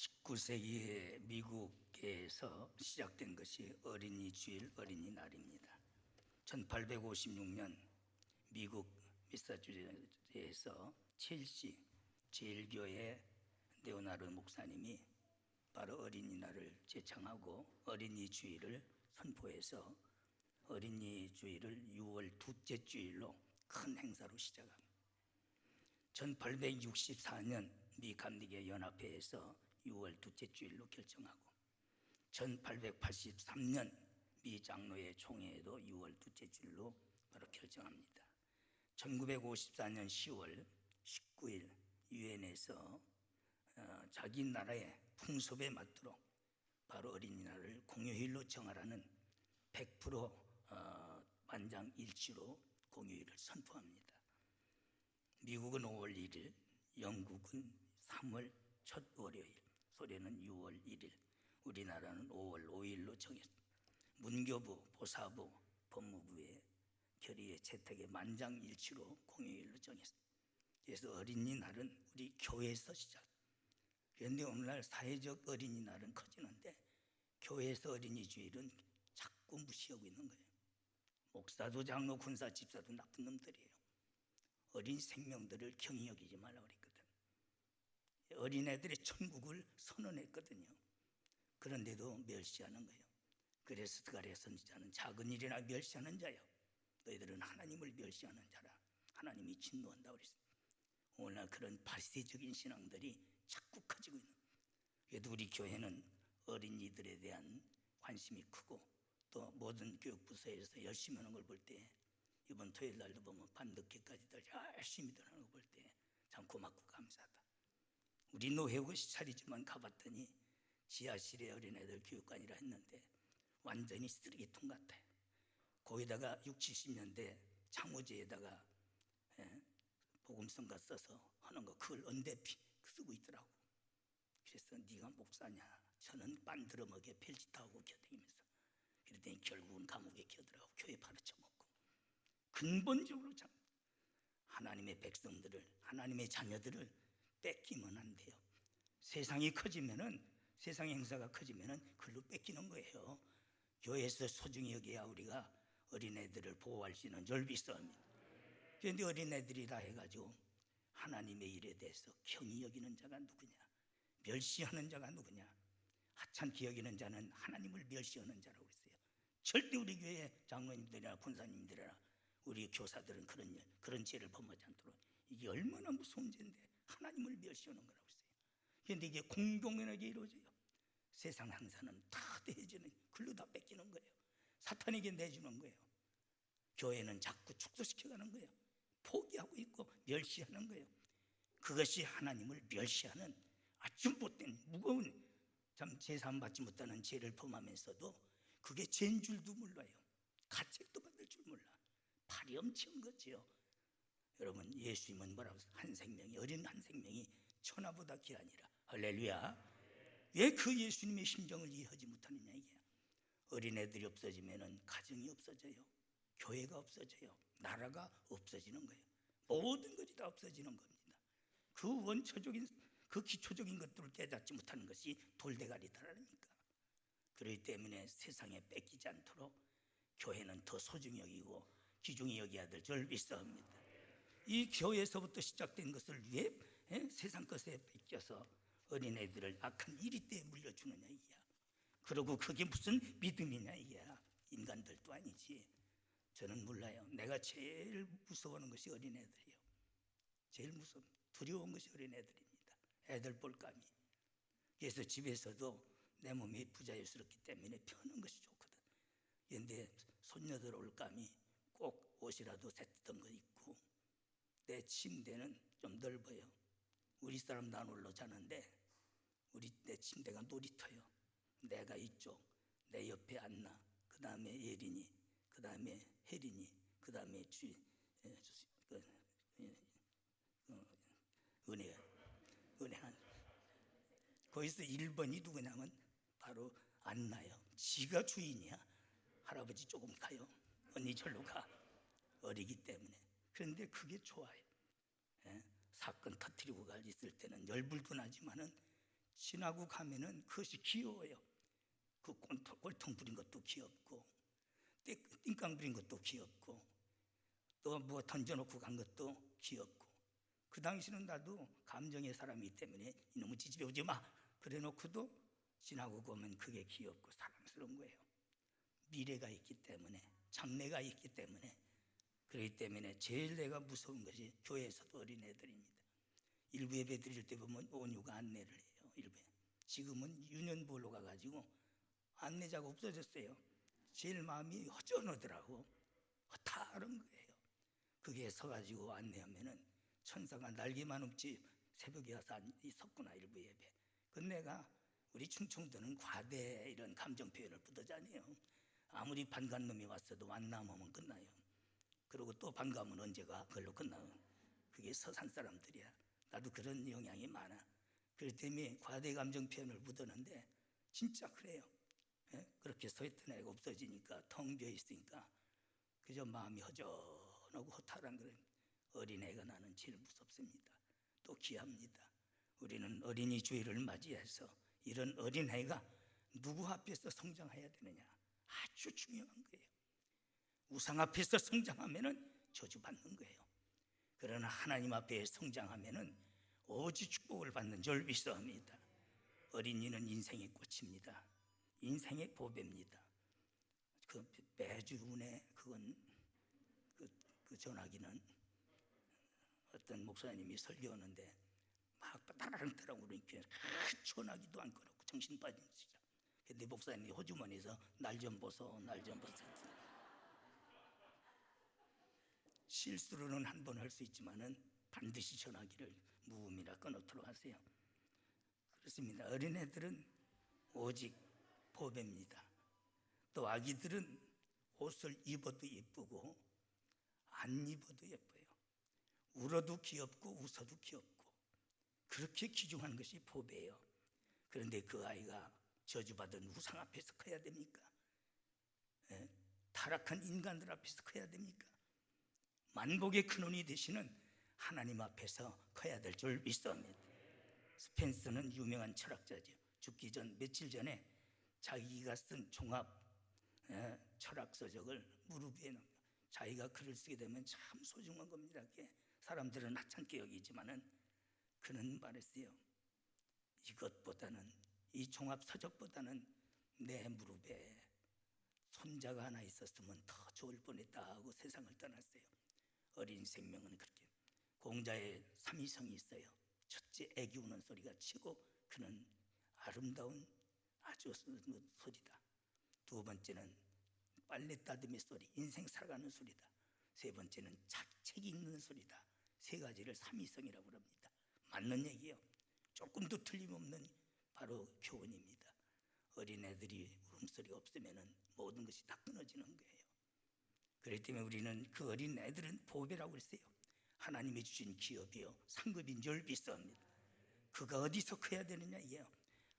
19세기에 미국에서 시작된 것이 어린이 주일 어린이날입니다. 1856년 미국 미사추세츠에서 첼시 제일교회 네오나르 목사님이 바로 어린이날을 제창하고 어린이 주일을 선포해서 어린이 주일을 6월 둘째 주일로 큰 행사로 시작합니다. 1864년 미 감리교 연합회에서 6월 둘째 주일로 결정하고 1883년 미 장로회 총회에도 6월 둘째 주일로 바로 결정합니다. 1954년 10월 19일 유엔에서 자기 나라의 풍습에 맞도록 바로 어린이날을 공휴일로 정하라는 100% 만장일치로 공휴일을 선포합니다. 미국은 5월 1일, 영국은 3월 첫 월요일, 소련은 6월 1일, 우리나라는 5월 5일로 정했습니다. 문교부, 보사부, 법무부의 결의에 채택에 만장일치로 공휴일로 정했습니다. 그래서 어린이날은 우리 교회에서 시작. 그런데 오늘날 사회적 어린이날은 커지는데 교회에서 어린이 주일은 자꾸 무시하고 있는 거예요. 목사도 장로, 군사, 집사도 나쁜 놈들이에요. 어린 생명들을 경히 여기지 말라고 그랬거든. 어린애들의 천국을 선언했거든요. 그런데도 멸시하는 거예요. 그래서 스가랴 선지자는 작은 일이나 멸시하는 자요, 너희들은 하나님을 멸시하는 자라, 하나님이 진노한다고 그랬어요. 오늘날 그런 바리새적인 신앙들이 자꾸 커지고 있는 거예요. 그래도 우리 교회는 어린이들에 대한 관심이 크고 또 모든 교육부서에서 열심히 하는 걸 볼 때, 이번 토요일 날도 보면 밤늦게까지들 열심히들 하는 거 볼 때 참 고맙고 감사하다. 우리 노회고시 차리지만 가봤더니 지하실에 어린애들 교육관이라 했는데 완전히 쓰레기통 같아요. 거기다가 60, 70년대 창호지에다가 복음성가 써서 하는 거, 그걸 언대피 쓰고 있더라고. 그래서 네가 목사냐? 저는 빤드러먹에 펠짓하고 겨다니면서, 그랬더니 결국은 감옥에 겨들어가고 교회 팔아쳐먹고. 근본적으로 참 하나님의 백성들을, 하나님의 자녀들을 뺏기면 안 돼요. 세상이 커지면은, 세상의 행사가 커지면은 그걸로 뺏기는 거예요. 교회에서 소중히 여겨야 우리가 어린애들을 보호할 수 있는 줄 믿습니다. 그런데 어린애들이라 해가지고 하나님의 일에 대해서 경히 여기는 자가 누구냐? 멸시하는 자가 누구냐? 하찮게 여기는 자는 하나님을 멸시하는 자라고 했어요. 절대 우리 교회 장로님들이나 군사님들이나 우리 교사들은 그런 죄를 범하지 않도록. 이게 얼마나 무서운 죄인데 하나님을 멸시하는 거라고 했어요. 그런데 이게 공공연하게 이루어져요. 세상 행사는 다 대해지는, 글로 다 뺏기는 거예요. 사탄에게 내주는 거예요. 교회는 자꾸 축소시켜가는 거예요. 포기하고 있고 멸시하는 거예요. 그것이 하나님을 멸시하는 아주 못된 무거운, 참 제사함 받지 못하는 죄를 범하면서도 그게 죄인 줄도 몰라요. 가책도 받을 줄 몰라. 파렴치한 거지요. 여러분, 예수님은 뭐라고 했어요? 한 생명이, 어린 한 생명이 천하보다 귀하니라. 할렐루야. 왜 그 예수님의 심정을 이해하지 못하느냐 이게. 어린애들이 없어지면 가정이 없어져요. 교회가 없어져요. 나라가 없어지는 거예요. 모든 것이 다 없어지는 겁니다. 그 원초적인, 그 기초적인 것들을 깨닫지 못하는 것이 돌대가리다라니까. 그렇기 때문에 세상에 뺏기지 않도록 교회는 더 소중히 여기고 귀중히 여겨야 될 줄 믿습니다. 이 교회에서부터 시작된 것을 왜 세상 것에 뺏겨서 어린애들을 악한 이리떼에 물려주느냐 이야. 그리고 그게 무슨 믿음이냐 이야. 인간들도 아니지. 저는 몰라요. 내가 제일 무서워하는 것이 어린애들이요. 제일 두려운 것이 어린애들입니다. 애들 볼감이. 그래서 집에서도 내 몸이 부자연스럽기 때문에 펴는 것이 좋거든. 그런데 손녀들 올감이 꼭 옷이라도 새뜯은 거 입고, 내 침대는 좀 넓어요. 우리 사람 다 놀러 자는데 내 침대가 놀이터요. 내가 이쪽, 내 옆에 안나, 그 다음에 예린이, 그 다음에 혜린이, 그 다음에 은혜한. 거기서 1번이 누구냐면 바로 안나요. 지가 주인이야. 할아버지 조금 가요. 언니 절로 가. 어리기 때문에. 그런데 그게 좋아요. 사건 터뜨리고 갈 있을 때는 열불도 나지만은 지나고 가면은 그것이 귀여워요. 그 꼴통 부린 것도 귀엽고, 띵깡 부린 것도 귀엽고, 또 뭐 던져놓고 간 것도 귀엽고. 그 당시는 나도 감정의 사람이기 때문에 이놈의 지집에 오지 마 그래 놓고도 지나고 보면 그게 귀엽고 사랑스러운 거예요. 미래가 있기 때문에, 장래가 있기 때문에. 그렇기 때문에 제일 내가 무서운 것이 교회에서도 어린애들입니다. 일부 예배 드릴 때 보면 온유가 안내를 해요. 일부에. 지금은 유년부로 가가지고 안내자가 없어졌어요. 제일 마음이 허전하더라고. 허탈한 거예요. 그게 서가지고 안내하면은 천사가 날개만 없지 새벽에 와서 있었구나, 일부 예배. 근데 내가 우리 충청도는 과대 이런 감정 표현을 부르잖아요. 아무리 반간 놈이 왔어도 완남하면 끝나요. 그리고 또 반가면 언제가 그걸로 끝나요. 그게 서산 사람들이야. 나도 그런 영향이 많아. 그렇기 때문에 과대 감정 표현을 묻었는데 진짜 그래요. 예? 그렇게 서 있던 애가 없어지니까 텅 비어 있으니까 그저 마음이 허전하고 허탈한 그런 어린애가 나는 제일 무섭습니다. 또 귀합니다. 우리는 어린이 주일을 맞이해서 이런 어린애가 누구 앞에서 성장해야 되느냐, 아주 중요한 거예요. 우상 앞에서 성장하면은 저주받는 거예요. 그러나 하나님 앞에 성장하면은 오직 축복을 받는 줄 믿습니다. 어린이는 인생의 꽃입니다. 인생의 보배입니다. 그 매주 운에 그건 그 전화기는 어떤 목사님이 설교하는데 막 따라랑 우리께 전화기도 안 끊었고 정신 빠진 시절. 근데 목사님이 호주머니에서 날 좀 보소, 날 좀 보소. 실수로는 한 번 할 수 있지만은 반드시 전화기를 무음이나 끊어도록 하세요. 그렇습니다. 어린애들은 오직 보배입니다. 또 아기들은 옷을 입어도 예쁘고 안 입어도 예뻐요. 울어도 귀엽고 웃어도 귀엽고 그렇게 귀중한 것이 보배예요. 그런데 그 아이가 저주받은 우상 앞에서 커야 됩니까? 예? 타락한 인간들 앞에서 커야 됩니까? 만복의 근원이 되시는 하나님 앞에서 커야 될 줄 믿습니다. 스펜서는 유명한 철학자죠. 죽기 전 며칠 전에 자기가 쓴 종합 철학서적을 무릎 위에 놓고 자기가 글을 쓰게 되면 참 소중한 겁니다. 사람들은 하찮게 여기지만은 그는 말했어요. 이것보다는, 이 종합 서적보다는 내 무릎에 손자가 하나 있었으면 더 좋을 뻔했다 하고 세상을 떠났어요. 어린 생명은 그렇게 공자의 삼위성이 있어요. 첫째 애기 우는 소리가 치고 그는 아름다운 아주 소리다. 두 번째는 빨래 따듬의 소리, 인생 살아가는 소리다. 세 번째는 책 읽는 소리다. 세 가지를 삼위성이라고 합니다. 맞는 얘기예요. 조금도 틀림없는 바로 교훈입니다. 어린애들이 울음소리가 없으면 모든 것이 다 끊어지는 거예요. 그렇기 때문에 우리는 그 어린애들은 보배라고 했어요. 하나님이 주신 기업이요 상급인 줄 믿습니다. 그가 어디서 커야 되느냐 이게요.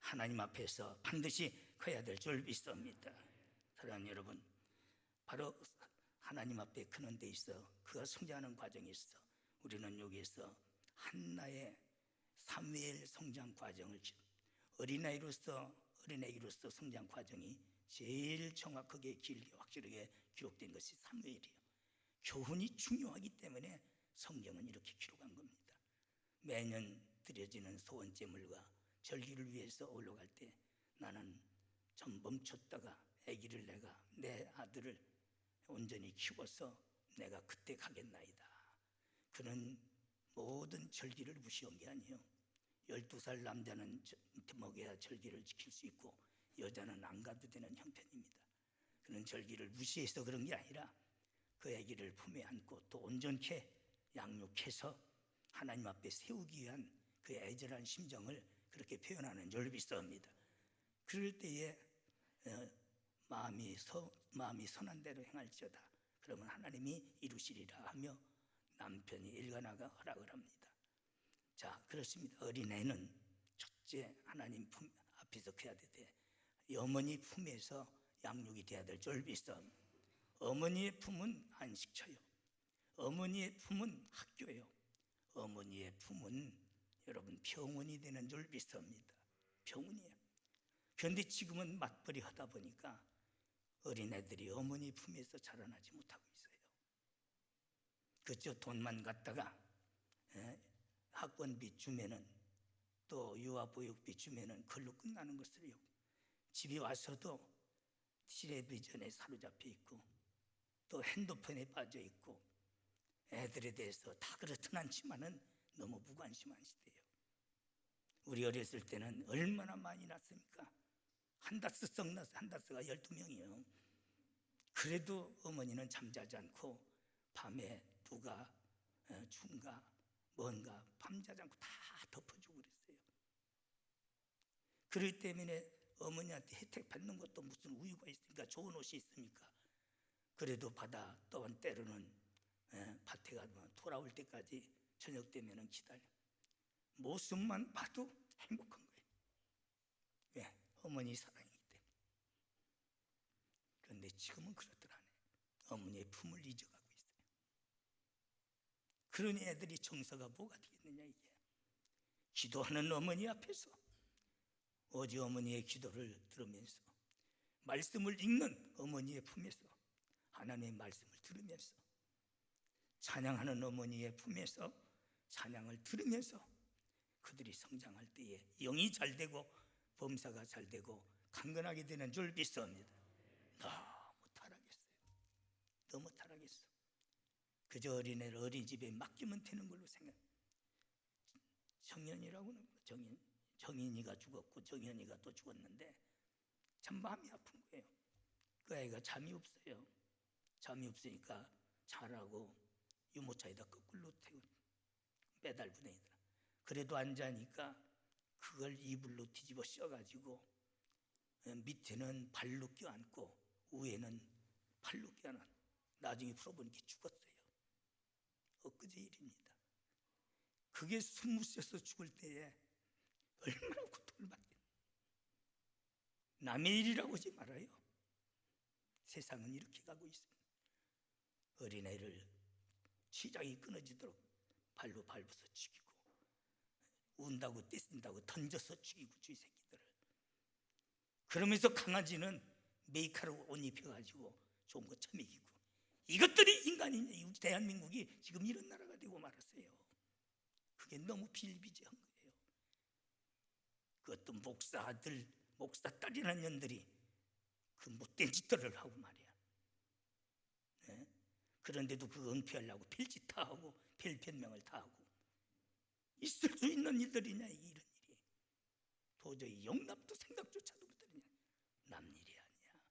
하나님 앞에서 반드시 커야 될 줄 믿습니다. 사랑하는 여러분, 바로 하나님 앞에 크는 데 있어 그가 성장하는 과정에 있어 우리는 여기에서 한나의 사무엘 성장 과정을 어린아이로서 성장 과정이 제일 정확하게 길게 확실하게 기록된 것이 사무엘이에요. 교훈이 중요하기 때문에 성경은 이렇게 기록한 겁니다. 매년 드려지는 소원제물과 절기를 위해서 올라갈 때 나는 좀 멈췄다가 아기를 내가 내 아들을 온전히 키워서 내가 그때 가겠나이다. 그는 모든 절기를 무시한 게 아니에요. 12살 남자는 먹여야 절기를 지킬 수 있고 여자는 안 가도 되는 형편입니다. 그는 절기를 무시해서 그런 게 아니라 그 아기를 품에 안고 또 온전케 양육해서 하나님 앞에 세우기 위한 그 애절한 심정을 그렇게 표현하는 줄 믿습니다. 그럴 때에 마음이 선한 대로 행할지어다. 그러면 하나님이 이루시리라 하며 남편이 일가나가 허락을 합니다. 자, 그렇습니다. 어린애는 첫째 하나님 품 앞에서 커야 되되 어머니 품에서 양육이 돼야 될 줄 믿습니다. 어머니의 품은 안식처요. 어머니의 품은 학교요. 어머니의 품은 여러분 병원이 되는 줄 믿습니다. 병원이에요. 그런데 지금은 맞벌이 하다 보니까 어린애들이 어머니 품에서 자라나지 못하고 있어요. 그저 돈만 갖다가 학원비 주면은 또 유아보육비 주면은 그걸로 끝나는 것을요. 집에 와서도 텔레비전에 사로잡혀 있고 또 핸드폰에 빠져 있고 애들에 대해서 다 그렇진 않지만은 너무 무관심한 시대예요. 우리 어렸을 때는 얼마나 많이 낳습니까? 한다스 썩 낳았어요. 한다스가 12명이요. 그래도 어머니는 잠자지 않고 밤에 누가 중가 뭔가 밤자지 않고 다 덮어주고 그랬어요. 그렇기 때문에 어머니한테 혜택 받는 것도 무슨 우유가 있으니까 좋은 옷이 있습니까? 그래도 받아 또한 때로는 밭에 가면 돌아올 때까지 저녁 되면은 기다려. 모습만 봐도 행복한 거예요. 왜? 어머니 사랑이기 때문에. 그런데 지금은 그렇더라네. 어머니의 품을 잊어가고 있어요. 그런 애들이 정서가 뭐가 되겠느냐 이게. 기도하는 어머니 앞에서 오직 어머니의 기도를 들으면서 말씀을 읽는 어머니의 품에서 하나님의 말씀을 들으면서 찬양하는 어머니의 품에서 찬양을 들으면서 그들이 성장할 때에 영이 잘 되고 범사가 잘 되고 강건하게 되는 줄 믿습니다. 너무 타락했어요. 너무 타락했어. 그저 어린애를 어린이집에 맡기면 되는 걸로 생각. 정연이라고는 정인이가 죽었고 정연이가 또 죽었는데 참 마음이 아픈 거예요. 그 아이가 잠이 없어요. 잠이 없으니까 자라고 유모차에다 거꾸로 매달 보내더라. 그래도 안 자니까 그걸 이불로 뒤집어 씌워가지고 밑에는 발로 껴안고 위에는 팔로 껴안아. 나중에 풀어보니까 죽었어요. 엊그제 일입니다. 그게 숨을 쉬어서 죽을 때에 얼마나 고통을 받겠나. 남의 일이라고 하지 말아요. 세상은 이렇게 가고 있습니다. 어린애를 시장이 끊어지도록 발로 밟아서 죽이고 운다고 떼쓴다고 던져서 죽이고 쥐 새끼들을. 그러면서 강아지는 메이커로 옷 입혀가지고 좋은 거 처먹이고. 이것들이 인간이냐. 우리 대한민국이 지금 이런 나라가 되고 말았어요. 그게 너무 비일비재한 거예요. 그 어떤 목사 아들 목사 딸이라는 년들이 그 못된 짓들을 하고 말이야. 네? 그런데도 그거 은폐하려고 별짓 다 하고 별 변명을 다 하고. 있을 수 있는 일들이냐 이런 일이. 도저히 용납도 생각조차도 못하느냐. 남일이 아니야.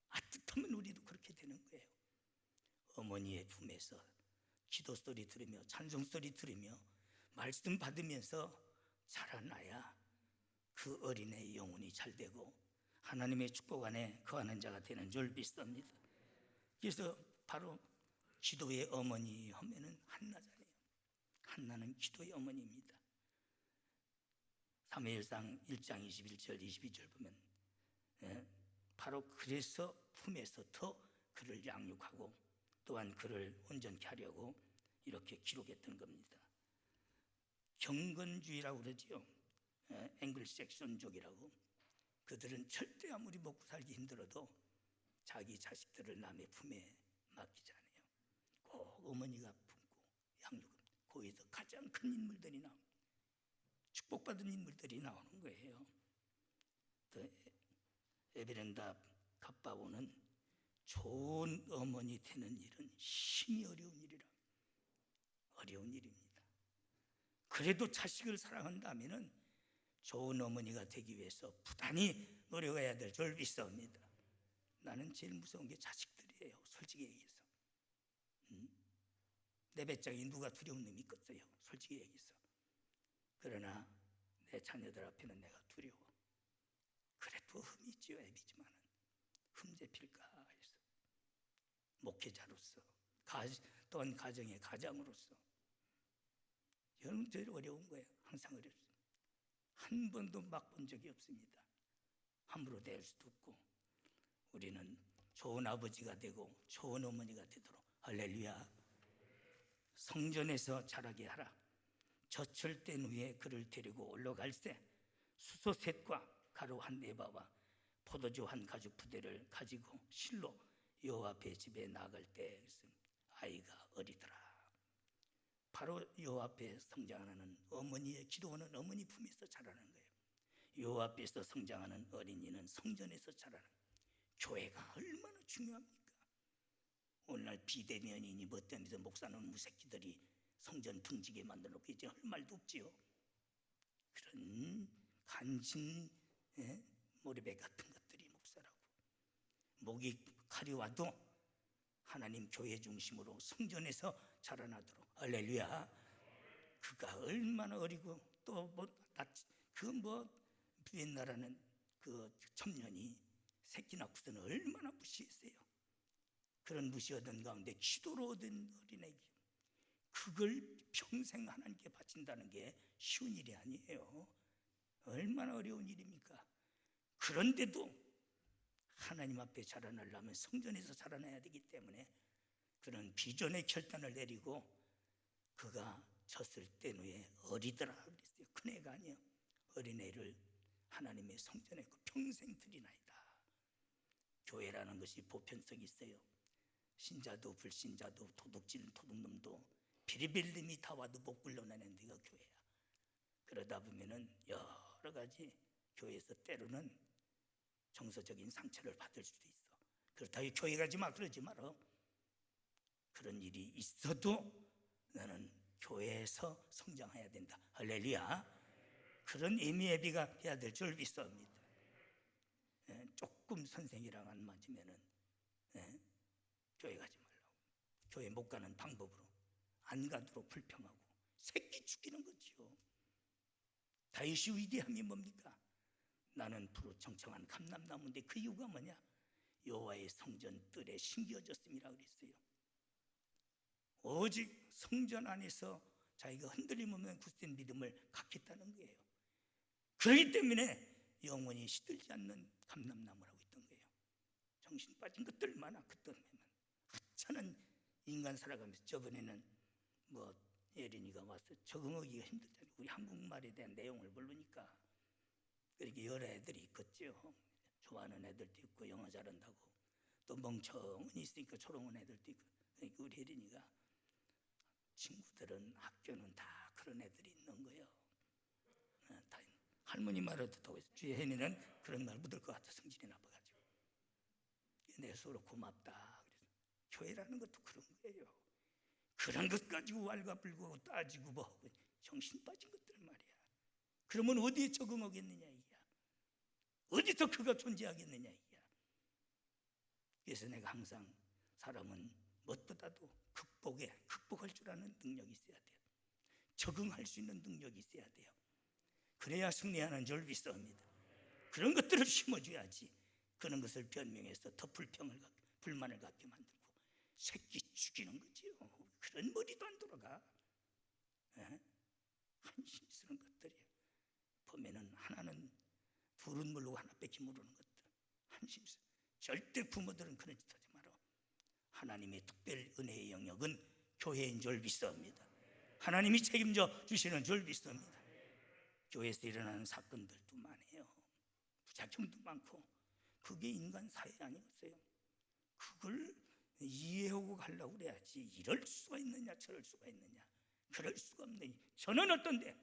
아뜻하면 우리도 그렇게 되는 거예요. 어머니의 품에서 기도 소리 들으며 찬송 소리 들으며 말씀 받으면서 자라나야 그 어린애의 영혼이 잘 되고 하나님의 축복 안에 거하는 자가 되는 줄 믿습니다. 그래서 바로 기도의 어머니 하면은 한나잖아요. 한나는 기도의 어머니입니다. 사무엘상 1장 21절 22절 보면 바로 그래서 품에서 더 그를 양육하고 또한 그를 온전케 하려고 이렇게 기록했던 겁니다. 경건주의라고 그러지요. 앵글색션족이라고. 그들은 절대 아무리 먹고 살기 힘들어도 자기 자식들을 남의 품에 맡기지 않아요. 꼭 어머니가 품고 양육합니다. 거기서 가장 큰 인물들이 나옵니다. 축복받은 인물들이 나오는 거예요. 에베렌다 갑바오는 좋은 어머니 되는 일은 힘이 어려운 일이라. 어려운 일입니다. 그래도 자식을 사랑한다면 좋은 어머니가 되기 위해서 부단히 노력해야 될 줄 믿습니다. 나는 제일 무서운 게 자식들이에요. 솔직히 얘기해서. 내 배짱이 누가 두려운 놈이 있겠어요. 솔직히 얘기해서. 그러나 내 자녀들 앞에는 내가 두려워. 그래도 흠이 있지요. 애비지만은 흠잡힐까 해서. 목회자로서 또한 가정의 가장으로서 여러분 제일 어려운 거예요. 항상 어렵습니다. 한 번도 맛본 적이 없습니다. 함부로 대할 수도 없고. 우리는 좋은 아버지가 되고 좋은 어머니가 되도록 할렐루야. 성전에서 자라게 하라. 젖을 뗀 후에 그를 데리고 올라갈 때 수소셋과 가루 한 에바와 포도주 한 가죽 부대를 가지고 실로 여호와 앞에 집에 나갈 때 아이가 어리더라. 바로 여호와 앞에 성장하는 어머니의 기도하는 어머니 품에서 자라는 거예요. 여호와 앞에서 성장하는 어린이는 성전에서 자라는 거예요. 교회가 얼마나 중요합니까? 오늘날 비대면이니 뭐 때문에 목사는 무새끼들이 성전 등지게 만들어 놓고 이제 할 말도 없지요. 그런 간신 모래배 같은 것들이 목사라고. 목이 가려와도 하나님 교회 중심으로 성전에서 자라나도록. 할렐루야. 그가 얼마나 어리고 또뭐 옛날에는 그 청년이 새끼 낳고서는 얼마나 무시했어요. 그런 무시하던 가운데 기도로 얻은 어린애기, 그걸 평생 하나님께 바친다는 게 쉬운 일이 아니에요. 얼마나 어려운 일입니까? 그런데도 하나님 앞에 자라나려면 성전에서 자라나야 되기 때문에 그런 비전의 결단을 내리고 그가 졌을 때 후에 어리더라 그랬어요. 큰애가 아니요, 어린애를 하나님의 성전에 평생 드리나이다. 교회라는 것이 보편성이 있어요. 신자도 불신자도 도둑질 도둑놈도 비리빌림이 다 와도 못 불러내는 데가 교회야. 그러다 보면은 여러 가지 교회에서 때로는 정서적인 상처를 받을 수도 있어. 그렇다고 교회 가지 마 그러지 말어. 그런 일이 있어도 나는 교회에서 성장해야 된다. 할렐루야. 그런 예비가 해야 될 줄 믿습니다. 조금 선생이랑 안 맞으면은 교회 가지 말라고. 교회 못 가는 방법으로 안 가도록 불평하고 새끼 죽이는 거지요. 다윗이 위대함이 뭡니까? 나는 푸르 청청한 감람나무인데 그 이유가 뭐냐? 여호와의 성전 뜰에 심겨졌음이라 그랬어요. 오직 성전 안에서 자기가 흔들림 없는 굳센 믿음을 갖겠다는 거예요. 그렇기 때문에 영원히 시들지 않는 감람나무라고 했던 거예요. 정신 빠진 것들 많아. 그때는 하찮은 인간 살아가면서 저번에는 뭐 예린이가 와서 적응하기가 힘들잖아요. 우리 한국말에 대한 내용을 모르니까. 그렇게 여러 애들이 있겠죠. 좋아하는 애들도 있고 영어 잘한다고 또 멍청이 있으니까 조롱하는 애들도 있고. 그러니까 우리 예린이가 친구들은 학교는 다 그런 애들이 있는 거예요. 다 할머니 말을 듣다고 해서 주의 혜니는 그런 말 묻을 것 같아. 성질이 나빠가지고. 내 서로 고맙다. 그래서 교회라는 것도 그런 거예요. 그런 것 가지고 왈가불고 따지고 뭐 정신 빠진 것들 말이야. 그러면 어디에 적응하겠느냐 이야. 어디서 그가 존재하겠느냐 이야. 그래서 내가 항상 사람은 무엇보다도 극복할 줄 아는 능력이 있어야 돼요. 적응할 수 있는 능력이 있어야 돼요. 그래야 승리하는 줄 믿습니다. 그런 것들을 심어줘야지. 그런 것을 변명해서 더 불만을 갖게 만들고 새끼 죽이는 거지요. 그런 머리도 안 돌아가. 한심스러운 것들이에요. 보면은 하나는 둘은 모르고 하나 뺏기 모르는 것들. 한심스러워. 절대 부모들은 그런 짓 하지 마라. 하나님의 특별 은혜의 영역은 교회인 줄 믿습니다. 하나님이 책임져 주시는 줄 믿습니다. 교회에서 일어나는 사건들도 많아요. 부작용도 많고. 그게 인간 사회 아니겠어요? 그걸 이해하고 가려고 그래야지. 이럴 수가 있느냐 저럴 수가 있느냐. 그럴 수가 없네. 저는 어떤데?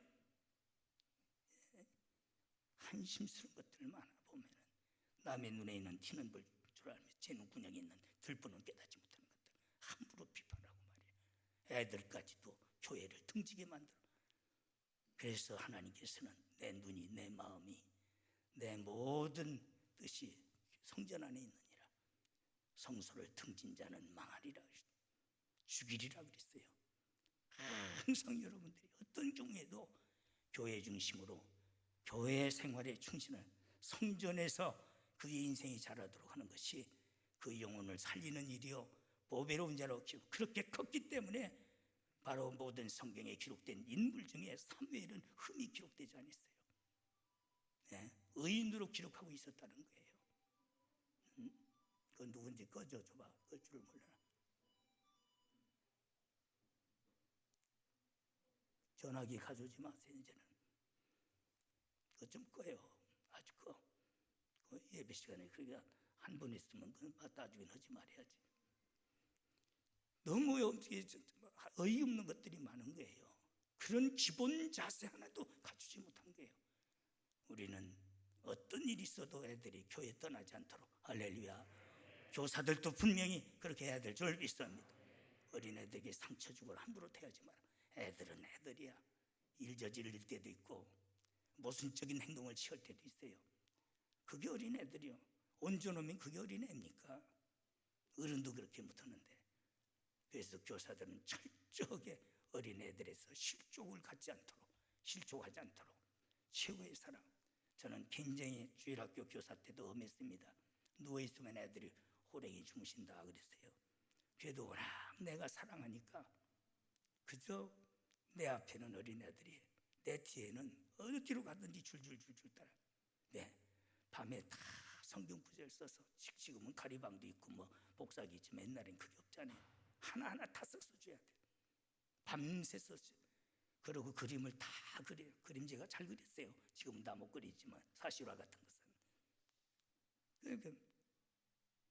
한심스러운 것들 많아. 보면은 남의 눈에 있는 티는 볼 줄 알면서 제 눈구녕에 있는 들보는 깨닫지 못하는 것들 함부로 비판하고 말이야. 애들까지도 교회를 등지게 만들어. 그래서 하나님께서는 내 눈이 내 마음이 내 모든 뜻이 성전 안에 있느니라. 성소를 등진 자는 망하리라 죽이리라 그랬어요. 항상 여러분들이 어떤 중에도 교회 중심으로 교회 생활에 충실한 성전에서 그의 인생이 자라도록 하는 것이 그 영혼을 살리는 일이요 보배로운 자로 키우고 그렇게 컸기 때문에 바로 모든 성경에 기록된 인물 중에 사무엘은 흠이 기록되지 않았어요. 의인으로 기록하고 있었다는 거예요. 그건 누군지 꺼져줘봐. 끌 줄을 몰라. 전화기 가져오지 마세요. 이제는 그좀 꺼요. 아주 꺼. 그 예배 시간에 그러니까 한 번 있으면 그 나중에 하지 말아야지. 너무 어이없는 것들이 많은 거예요. 그런 기본 자세 하나도 갖추지 못한 거예요. 우리는 어떤 일이 있어도 애들이 교회 떠나지 않도록, 할렐루야. 교사들도 분명히 그렇게 해야 될 줄 믿습니다. 어린애들에게 상처 주고 함부로 대하지 마라. 애들은 애들이야. 일 저지를 때도 있고 모순적인 행동을 취할 때도 있어요. 그게 어린애들이요. 온전하면 그게 어린애입니까? 어른도 그렇게 못하는데. 그래서 교사들은 철저하게 어린애들에서 실족하지 않도록 최고의 사랑. 저는 굉장히 주일학교 교사 때도 엄했습니다. 누워있으면 애들이 호랭이 주무신다 그랬어요. 그래도 워낙 내가 사랑하니까 그저 내 앞에는 어린애들이, 내 뒤에는 어디로 가든지 줄줄줄줄 따라. 네, 밤에 다 성경 구절 써서, 지금은 가리방도 있고 뭐 복사기 있지만 옛날엔 그게 없잖아요. 하나하나 다 써서 줘야 돼. 밤새 썼어요. 그리고 그림을 다 그려요. 그림제가 잘 그렸어요. 지금은 다 못 그리지만 사실화 같은 것은.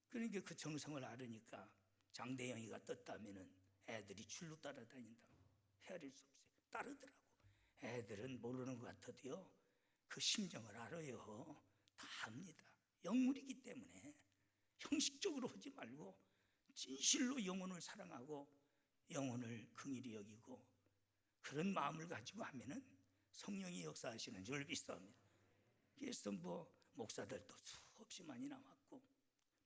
그러니까 그 정성을 알으니까 장대영이가 떴다면은 애들이 줄로 따라다닌다. 헤아릴 수 없어요. 따르더라고. 애들은 모르는 것 같아도요, 그 심정을 알아요. 다 압니다. 영물이기 때문에 형식적으로 하지 말고 진실로 영혼을 사랑하고 영혼을 긍휼히 여기고 그런 마음을 가지고 하면은 성령이 역사하시는 줄 믿습니다. 그래서 뭐 목사들도 수없이 많이 나왔고,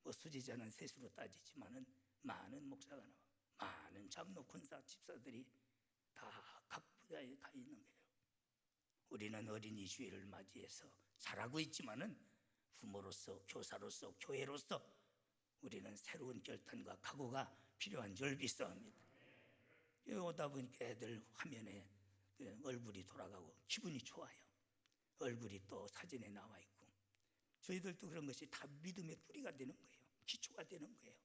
뭐 수제자는 셋으로 따지지만은 많은 목사가 나와, 많은 장로 권사 집사들이 다 각 분야에 가 있는 거예요. 우리는 어린이 주일을 맞이해서 잘하고 있지만은 부모로서, 교사로서, 교회로서 우리는 새로운 결단과 각오가 필요한 줄 믿습니다. 오다 보니까 애들 화면에 얼굴이 돌아가고 기분이 좋아요. 얼굴이 또 사진에 나와 있고, 저희들도 그런 것이 다 믿음의 뿌리가 되는 거예요. 기초가 되는 거예요.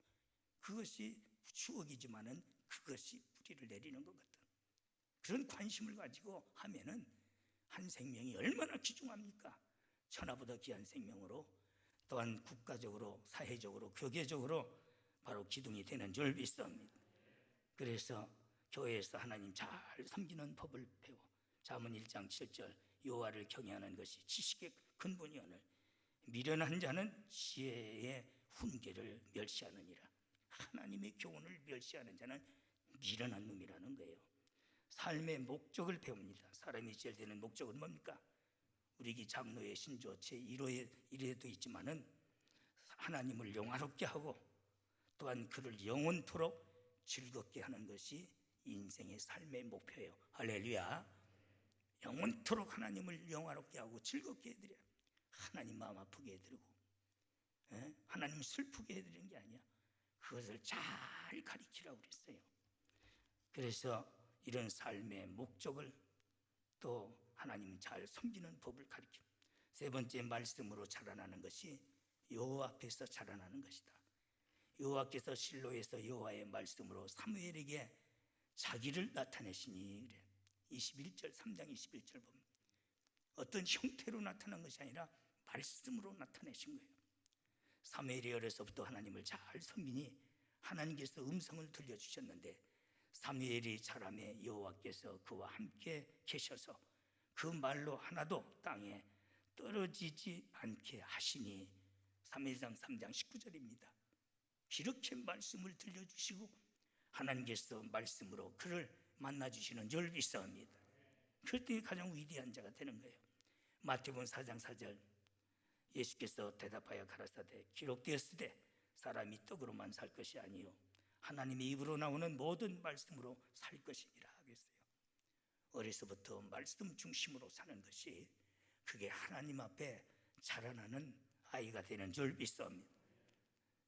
그것이 추억이지만은 그것이 뿌리를 내리는 것 같은 그런 관심을 가지고 하면은 한 생명이 얼마나 귀중합니까? 천하보다 귀한 생명으로, 또한 국가적으로, 사회적으로, 교계적으로 바로 기둥이 되는 줄 믿습니다. 그래서 교회에서 하나님 잘 섬기는 법을 배워. 잠언 1장 7절, 여호와를 경외하는 것이 지식의 근본이오늘 미련한 자는 지혜의 훈계를 멸시하느니라. 하나님의 교훈을 멸시하는 자는 미련한 놈이라는 거예요. 삶의 목적을 배웁니다. 사람이 제일 되는 목적은 뭡니까? 우리 장로의 신조 제1호에도 있지만은 하나님을 영화롭게 하고 또한 그를 영원토록 즐겁게 하는 것이 인생의 삶의 목표예요. 할렐루야. 영원토록 하나님을 영화롭게 하고 즐겁게 해드려요. 하나님 마음 아프게 해드리고, 하나님 슬프게 해드리는 게 아니야. 그것을 잘 가리키라고 그랬어요. 그래서 이런 삶의 목적을, 또 하나님 잘 섬기는 법을 가르쳐. 세 번째, 말씀으로 자라나는 것이 여호와 앞에서 자라나는 것이다. 여호와께서 실로에서 여호와의 말씀으로 사무엘에게 자기를 나타내시니 그래. 21절, 3장 21절 보면 어떤 형태로 나타난 것이 아니라 말씀으로 나타내신 거예요. 사무엘이 어려서부터 하나님을 잘 섬기니 하나님께서 음성을 들려주셨는데, 사무엘이 자라매 여호와께서 그와 함께 계셔서 그 말로 하나도 땅에 떨어지지 않게 하시니, 사무엘상 3장 19절입니다. 이렇게 말씀을 들려주시고 하나님께서 말씀으로 그를 만나주시는 줄 믿습니다. 그때 가장 위대한 자가 되는 거예요. 마태복음 4장 4절, 예수께서 대답하여 가라사대 기록되었으되 사람이 떡으로만 살 것이 아니요 하나님의 입으로 나오는 모든 말씀으로 살 것이니라 하겠어요. 어려서부터 말씀 중심으로 사는 것이 그게 하나님 앞에 자라나는 아이가 되는 줄 믿습니다.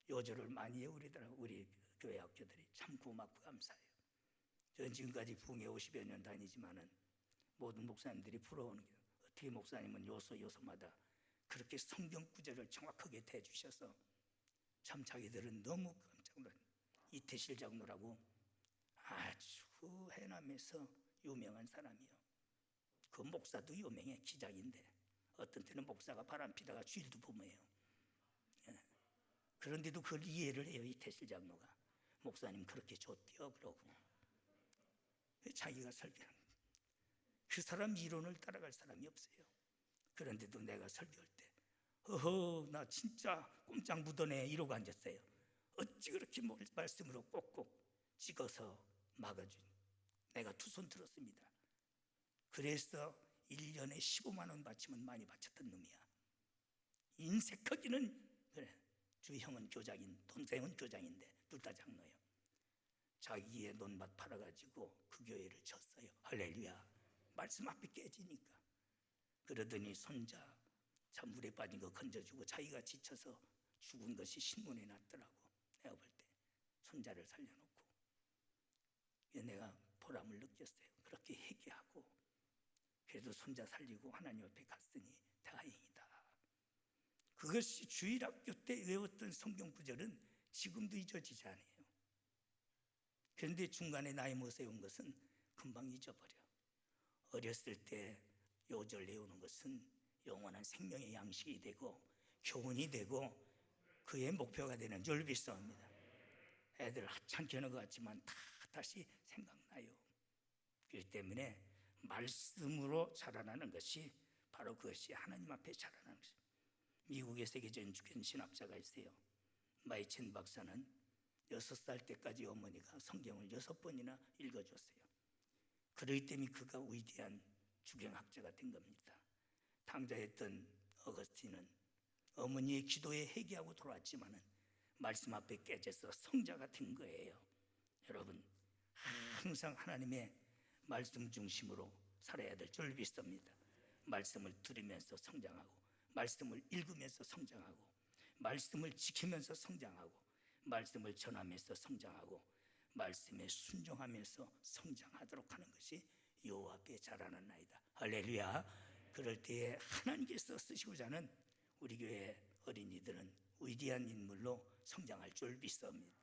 요절을 많이 해요. 우리 교회 학교들이 참 고맙고 감사해요. 저는 지금까지 부흥회 50여 년 다니지만은 모든 목사님들이 부러워하는 게, 어떻게 목사님은 요소마다 그렇게 성경 구절을 정확하게 대주셔서 참 자기들은 너무 깜짝 놀라요. 이태실 장로라고 아주 해남에서 유명한 사람이요. 그 목사도 유명해. 기장인데 어떤 때는 목사가 바람피다가 주일도 범해요. 예. 그런데도 그걸 이해를 해요. 이태실 장로가 목사님 그렇게 좋대요 그러고 자기가 설교하는 거예요. 그 사람 이론을 따라갈 사람이 없어요. 그런데도 내가 설교할 때 어허 나 진짜 꼼짝 묻어네 이러고 앉았어요. 어찌 그렇게 말씀으로 꼭꼭 찍어서 막아준. 내가 두 손 들었습니다. 그래서 1년에 15만 원 바치면 많이 바쳤던 놈이야. 인색하기는 그래. 주희 형은 교장인, 동생은 교장인데 둘 다 장로예요. 자기의 논밭 팔아가지고 그 교회를 쳤어요. 할렐루야. 말씀 앞에 깨지니까. 그러더니 손자 참 물에 빠진 거 건져주고 자기가 지쳐서 죽은 것이 신문에 났더라고. 내가 볼 때 손자를 살려놓고 내가 보람을 느꼈어요. 그렇게 회개하고 그래도 손자 살리고 하나님 앞에 갔으니 다행이다. 그것이 주일학교 때 외웠던 성경 구절은 지금도 잊어지지 않아요. 그런데 중간에 나이 못에 온 것은 금방 잊어버려. 어렸을 때 요절 외우는 것은 영원한 생명의 양식이 되고 교훈이 되고 그의 목표가 되는 줄 믿습니다. 애들 하찮게 하는 것 같지만 다 다시 생각나요. 그렇기 때문에 말씀으로 자라나는 것이 바로 그것이 하나님 앞에 자라나는 것입니다. 미국의 세계적인 주권 신학자가 있어요. 마이첸 박사는 6살 때까지 어머니가 성경을 6번이나 읽어줬어요. 그렇기 때문에 그가 위대한 주경학자가 된 겁니다. 당자였던 어거스틴은 어머니의 기도에 회개하고 돌아왔지만 말씀 앞에 깨져서 성자가 된 거예요. 여러분 항상 하나님의 말씀 중심으로 살아야 될 줄 믿습니다. 말씀을 들으면서 성장하고 말씀을 읽으면서 성장하고 말씀을 지키면서 성장하고 말씀을 전하면서 성장하고 말씀에 순종하면서 성장하도록 하는 것이 여호와 앞에 자라는 나이다. 할렐루야. 그럴 때에 하나님께서 쓰시고자 하는 우리 교회 어린이들은 위대한 인물로 성장할 줄 믿습니다.